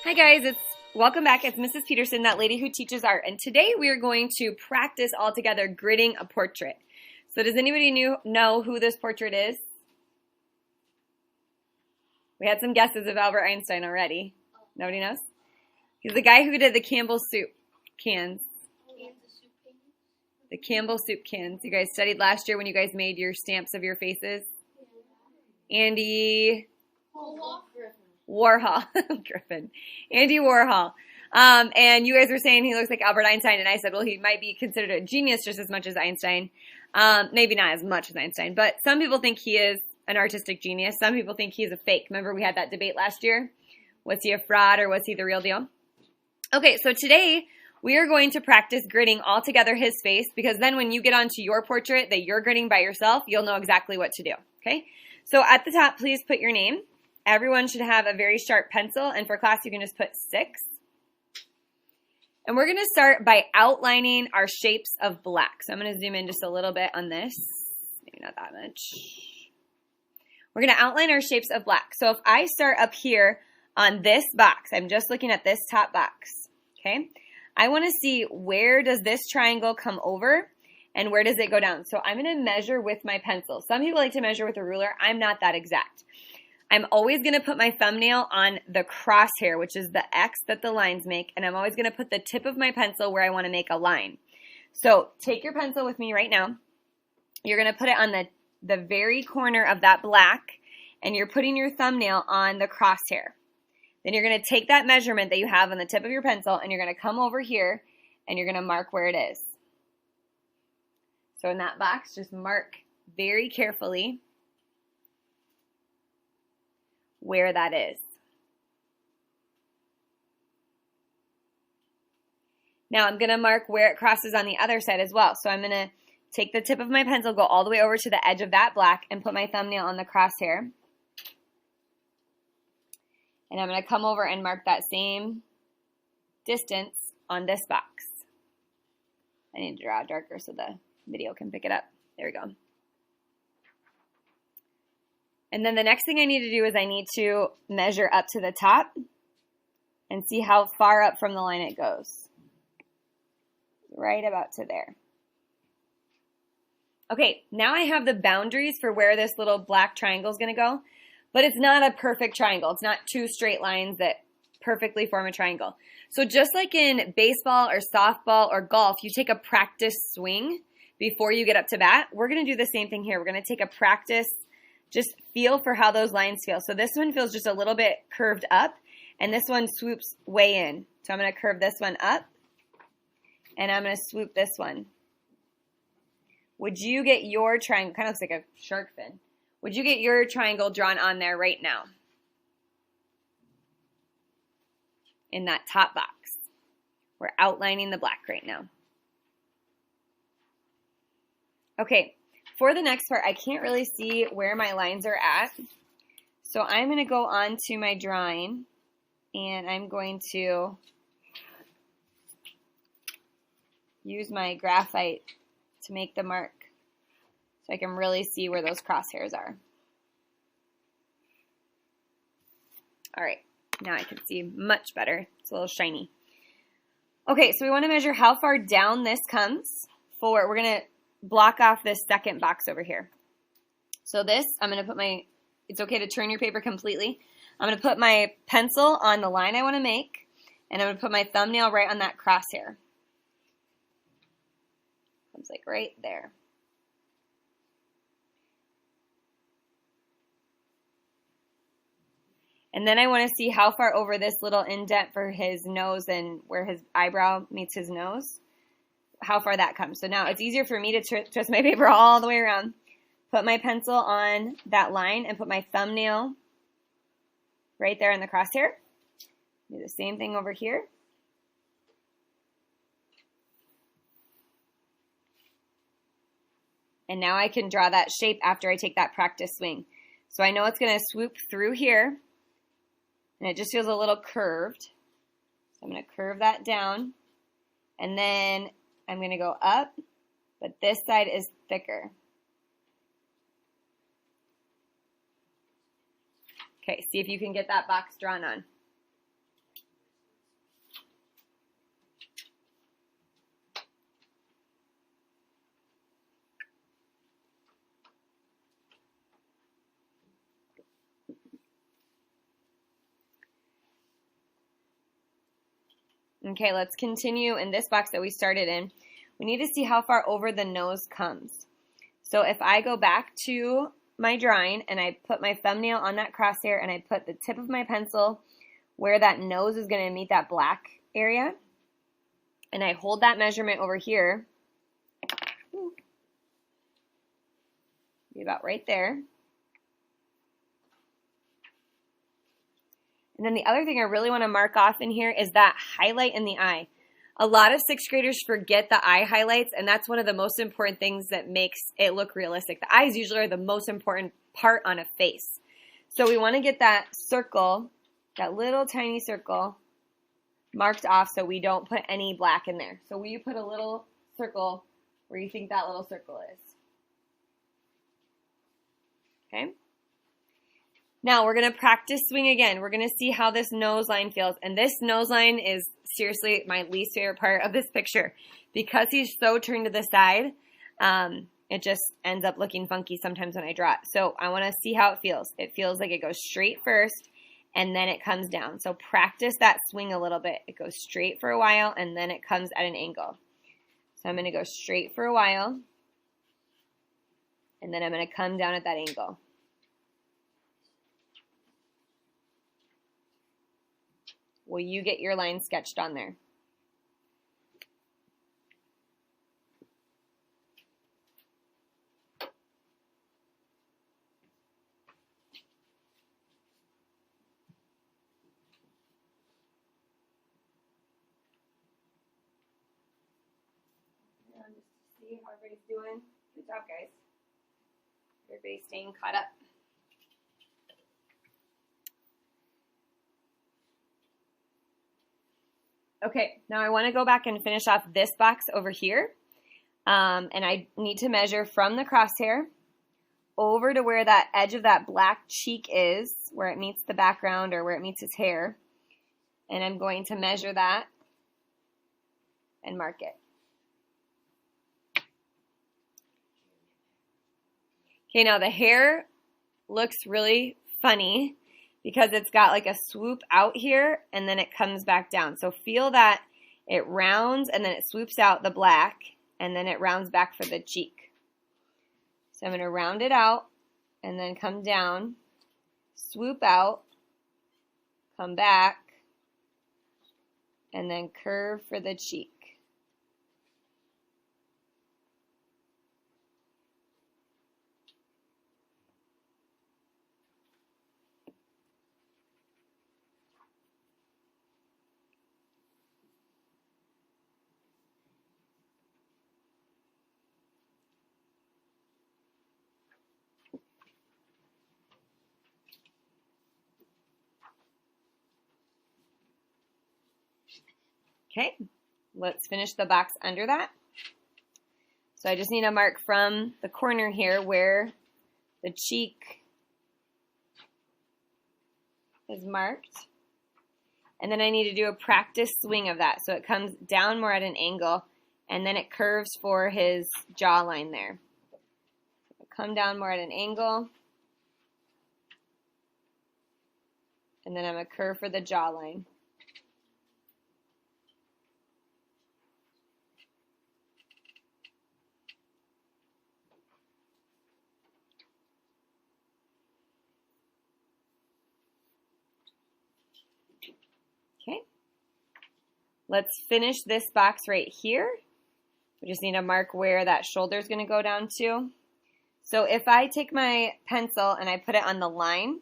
Hi guys, welcome back. It's Mrs. Peterson, that lady who teaches art, and today we are going to practice all together gridding a portrait. So does anybody know who this portrait is? We had some guesses of Albert Einstein already. Nobody knows? He's the guy who did the Campbell soup cans. The Campbell soup cans. You guys studied last year when you guys made your stamps of your faces. Andy Warhol. Griffin. Andy Warhol. And you guys were saying he looks like Albert Einstein, and I said, well, he might be considered a genius just as much as Einstein. Maybe not as much as Einstein, but some people think he is an artistic genius. Some people think he is a fake. Remember we had that debate last year? Was he a fraud or was he the real deal? Okay, so today we are going to practice gridding all together his face, because then when you get onto your portrait that you're gridding by yourself, you'll know exactly what to do, okay? So at the top, please put your name. Everyone should have a very sharp pencil, and for class you can just put 6. And we're going to start by outlining our shapes of black. So I'm going to zoom in just a little bit on this. Maybe not that much. We're going to outline our shapes of black. So if I start up here on this box, I'm just looking at this top box, okay? I want to see where does this triangle come over and where does it go down. So I'm going to measure with my pencil. Some people like to measure with a ruler. I'm not that exact. I'm always going to put my thumbnail on the crosshair, which is the X that the lines make, and I'm always going to put the tip of my pencil where I want to make a line. So take your pencil with me right now. You're going to put it on the very corner of that black, and you're putting your thumbnail on the crosshair. Then you're going to take that measurement that you have on the tip of your pencil, and you're going to come over here, and you're going to mark where it is. So in that box, just mark very carefully where that is. Now I'm going to mark where it crosses on the other side as well. So I'm going to take the tip of my pencil, go all the way over to the edge of that black, and put my thumbnail on the crosshair. And I'm going to come over and mark that same distance on this box. I need to draw darker so the video can pick it up. There we go. And then the next thing I need to do is I need to measure up to the top and see how far up from the line it goes. Right about to there. Okay, now I have the boundaries for where this little black triangle is going to go, but it's not a perfect triangle. It's not 2 straight lines that perfectly form a triangle. So just like in baseball or softball or golf, you take a practice swing before you get up to bat. We're going to do the same thing here. We're going to take a practice, just feel for how those lines feel. So this one feels just a little bit curved up, and this one swoops way in. So I'm going to curve this one up, and I'm going to swoop this one. Would you get your triangle, kind of looks like a shark fin. Would you get your triangle drawn on there right now? In that top box. We're outlining the black right now. Okay. For the next part, I can't really see where my lines are at. So I'm going to go on to my drawing, and I'm going to use my graphite to make the mark so I can really see where those crosshairs are. All right, now I can see much better. It's a little shiny. Okay, so we want to measure how far down this comes for, we're going to block off this second box over here. So this, I'm going to put my, it's okay to turn your paper completely. I'm going to put my pencil on the line I want to make, and I'm going to put my thumbnail right on that crosshair. Comes like right there. And then I want to see how far over this little indent for his nose and where his eyebrow meets his nose, how far that comes. So now it's easier for me to twist my paper all the way around, put my pencil on that line, and put my thumbnail right there in the crosshair. Do the same thing over here. And now I can draw that shape after I take that practice swing. So I know it's going to swoop through here, and it just feels a little curved. So I'm going to curve that down, and then I'm going to go up, but this side is thicker. Okay, see if you can get that box drawn on. Okay, let's continue in this box that we started in. We need to see how far over the nose comes. So if I go back to my drawing and I put my thumbnail on that crosshair and I put the tip of my pencil where that nose is going to meet that black area, and I hold that measurement over here, be about right there. And then the other thing I really want to mark off in here is that highlight in the eye. A lot of sixth graders forget the eye highlights, and that's one of the most important things that makes it look realistic. The eyes usually are the most important part on a face. So we want to get that circle, that little tiny circle, marked off so we don't put any black in there. So will you put a little circle where you think that little circle is? Okay. Now we're going to practice swing again. We're going to see how this nose line feels. And this nose line is seriously my least favorite part of this picture. Because he's so turned to the side, it just ends up looking funky sometimes when I draw it. So I want to see how it feels. It feels like it goes straight first and then it comes down. So practice that swing a little bit. It goes straight for a while and then it comes at an angle. So I'm going to go straight for a while and then I'm going to come down at that angle. Will you get your line sketched on there? Just see how everybody's doing. Good job, guys. Everybody's staying caught up. Okay, now I want to go back and finish off this box over here. And I need to measure from the crosshair over to where that edge of that black cheek is, where it meets the background or where it meets his hair. And I'm going to measure that and mark it. Okay, now the hair looks really funny because it's got like a swoop out here and then it comes back down. So feel that it rounds and then it swoops out the black and then it rounds back for the cheek. So I'm going to round it out and then come down, swoop out, come back, and then curve for the cheek. Okay, let's finish the box under that. So I just need to mark from the corner here where the cheek is marked. And then I need to do a practice swing of that. So it comes down more at an angle and then it curves for his jawline there. So come down more at an angle. And then I'm going to curve for the jawline. Okay, let's finish this box right here. We just need to mark where that shoulder is going to go down to. So if I take my pencil and I put it on the line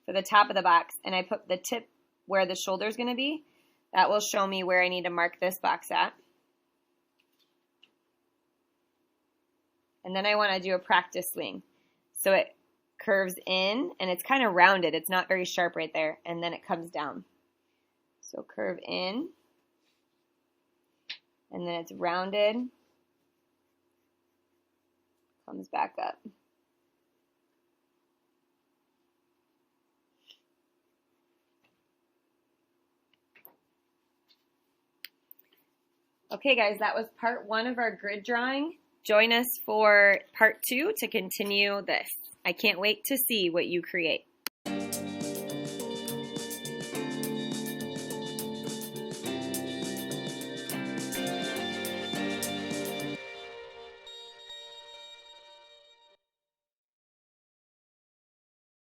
for the top of the box and I put the tip where the shoulder is going to be, that will show me where I need to mark this box at. And then I want to do a practice swing. So it curves in and it's kind of rounded. It's not very sharp right there. And then it comes down. So curve in, and then it's rounded, comes back up. Okay guys, that was part 1 of our grid drawing. Join us for part 2 to continue this. I can't wait to see what you create.